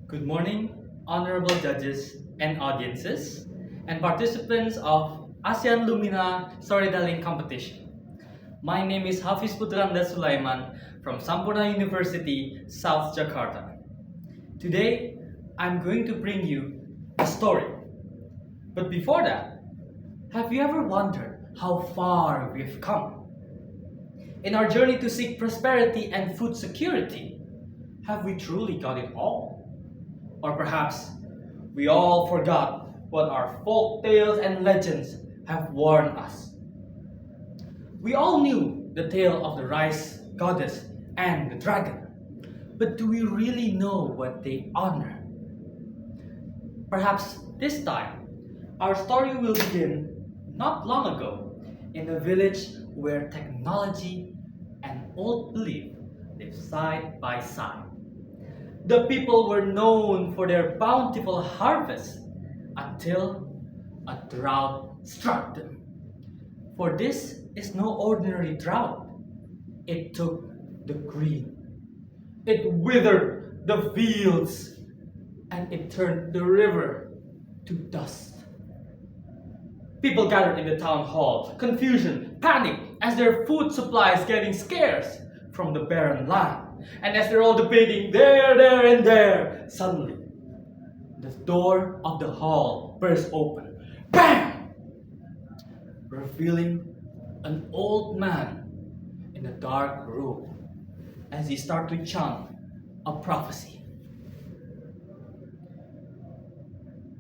Good morning, honorable judges and audiences, and participants of ASEAN LUMINA storytelling competition. My name is Hafizh Putranda Sulaiman from Sampoerna University, South Jakarta. Today, I'm going to bring you a story. But before that, have you ever wondered how far we've come? In our journey to seek prosperity and food security, have we truly got it all? Or perhaps we all forgot what our folk tales and legends have warned us. We all knew the tale of the rice goddess and the dragon, but do we really know what they honor? Perhaps this time, our story will begin not long ago in a village where technology and old belief live side by side. The people were known for their bountiful harvest until a drought struck them. For this is no ordinary drought. It took the green. It withered the fields, and it turned the river to dust. People gathered in the town hall, confusion, panic, as their food supply is getting scarce from the barren land. And as they're all debating there, and there, suddenly, the door of the hall burst open. BAM! Revealing an old man in a dark robe as he started to chant a prophecy.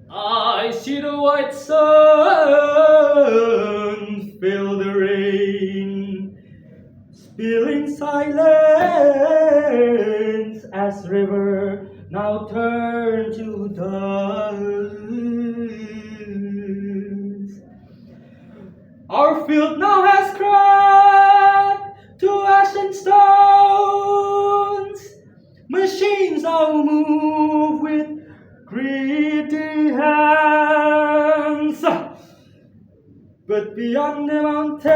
I see the white sun fill the rain, spilling silence as river now turn to dust. Our field now has cracked to ash and stones. Machines now move with greedy hands. But beyond the mountain,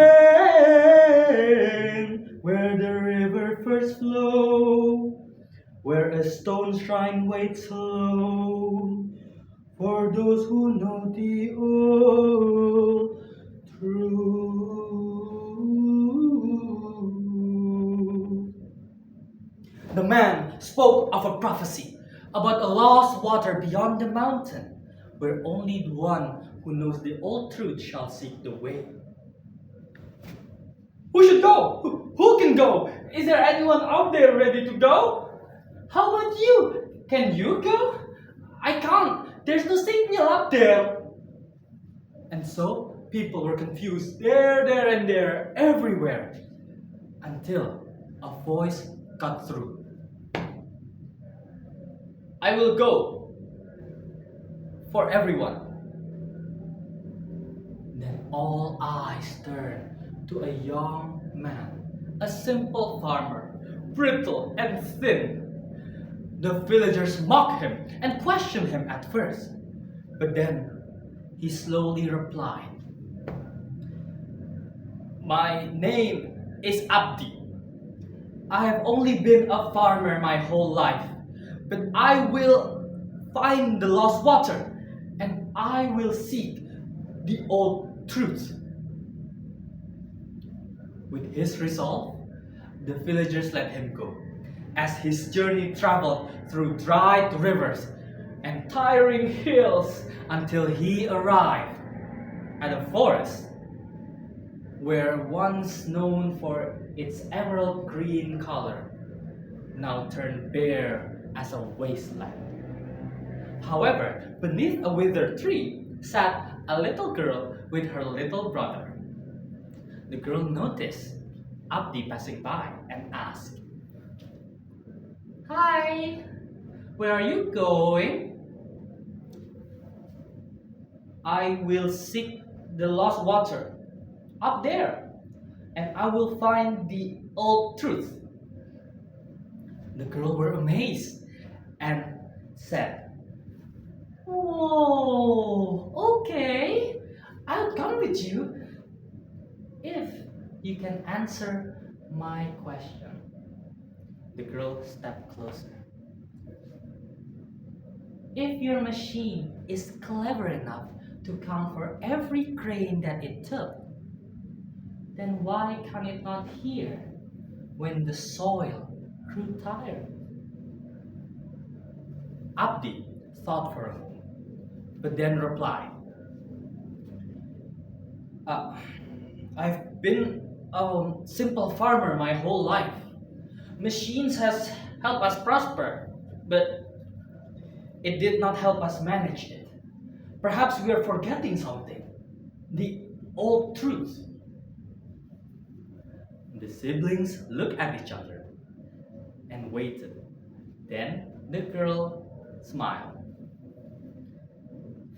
where the river first flowed, where a stone shrine waits low, for those who know the old truth. The man spoke of a prophecy about a lost water beyond the mountain, where only the one who knows the old truth shall seek the way. Who should go? Who can go? Is there anyone out there ready to go? How about you? Can you go? I can't. There's no signal up there. And so people were confused there, and there, everywhere, until a voice got through. I will go for everyone. Then all eyes turned to a young man, a simple farmer, brittle and thin. The villagers mocked him and questioned him at first, but then he slowly replied, My name is Abdi. I have only been a farmer my whole life, but I will find the lost water, and I will seek the old truth. With his resolve, the villagers let him go, as his journey traveled through dried rivers and tiring hills until he arrived at a forest where once known for its emerald green color, now turned bare as a wasteland. However, beneath a withered tree sat a little girl with her little brother. The girl noticed Abdi passing by and asked, Hi, where are you going? I will seek the lost water up there, and I will find the old truth. The girls were amazed and said, Oh, okay, I'll come with you if you can answer my question. The girl stepped closer. If your machine is clever enough to count for every grain that it took, then why can it not hear when the soil grew tired? Abdi thought for a moment, but then replied, I've been a simple farmer my whole life. Machines has helped us prosper, but it did not help us manage it. Perhaps we are forgetting something, the old truth. The siblings looked at each other and waited. Then the girl smiled.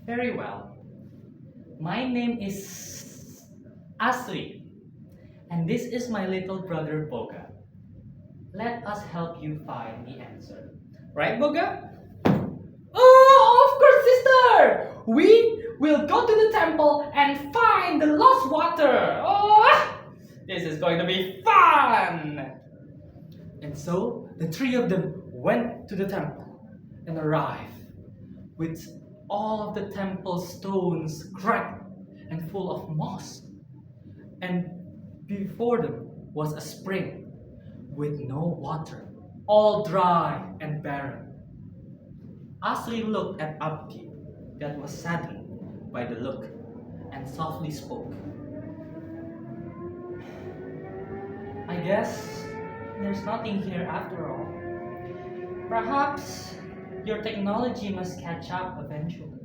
Very well. My name is Asri, and this is my little brother Boga. Let us help you find the answer. Right, Boga? Oh, of course, sister! We will go to the temple and find the lost water. Oh, this is going to be fun! And so the three of them went to the temple and arrived with all of the temple stones cracked and full of moss. And before them was a spring with no water, all dry and barren. Asri looked at Abdi, that was saddened by the look, and softly spoke. I guess there's nothing here after all. Perhaps your technology must catch up eventually.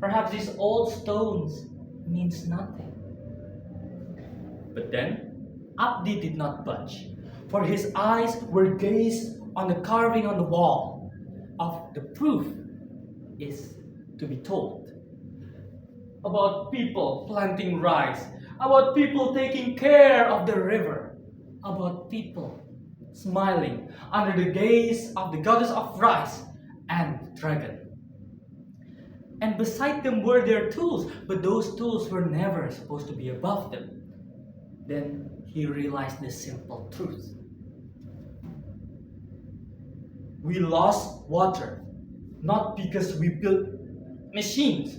Perhaps these old stones means nothing. But then, Abdi did not budge, for his eyes were gazed on the carving on the wall of the proof is to be told. About people planting rice, about people taking care of the river, about people smiling under the gaze of the goddess of rice and the dragon. And beside them were their tools, but those tools were never supposed to be above them. Then he realized the simple truth. We lost water, not because we built machines,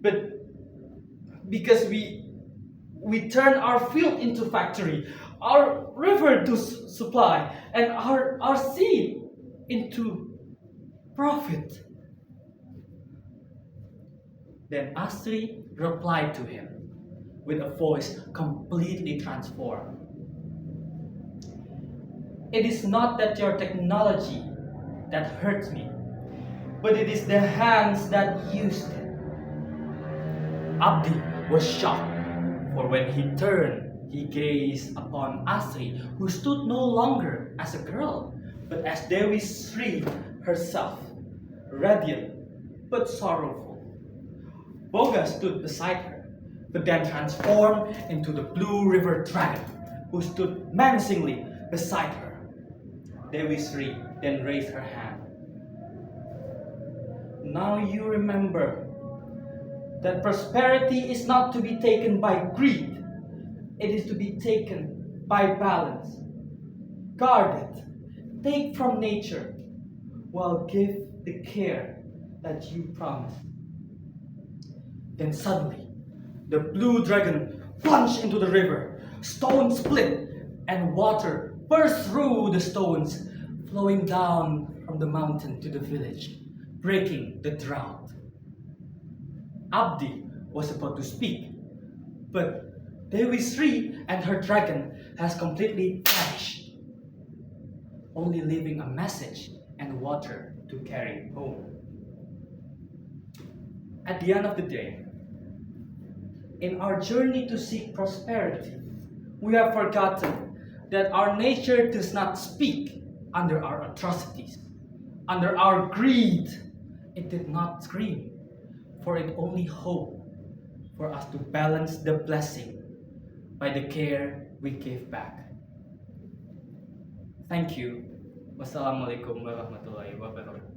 but because we turned our field into factory, our river to supply, and our seed into profit. Then Asri replied to him with a voice completely transformed. It is not that your technology that hurts me, but it is the hands that used it. Abdi was shocked, for when he turned, he gazed upon Asri, who stood no longer as a girl, but as Dewi Sri herself, radiant but sorrowful. Boga stood beside her, but then transformed into the blue river dragon, who stood menacingly beside her. Dewi Sri then raised her hand. Now you remember that prosperity is not to be taken by greed, it is to be taken by balance. Guard it, take from nature, while give the care that you promised. Then suddenly, the blue dragon plunged into the river, stones split, and water burst through the stones, flowing down from the mountain to the village, breaking the drought. Abdi was about to speak, but Dewi Sri and her dragon has completely vanished, only leaving a message and water to carry home. At the end of the day, in our journey to seek prosperity, we have forgotten that our nature does not speak under our atrocities, under our greed. It did not scream, for it only hoped for us to balance the blessing by the care we give back. Thank you. Wassalamualaikum warahmatullahi wabarakatuh.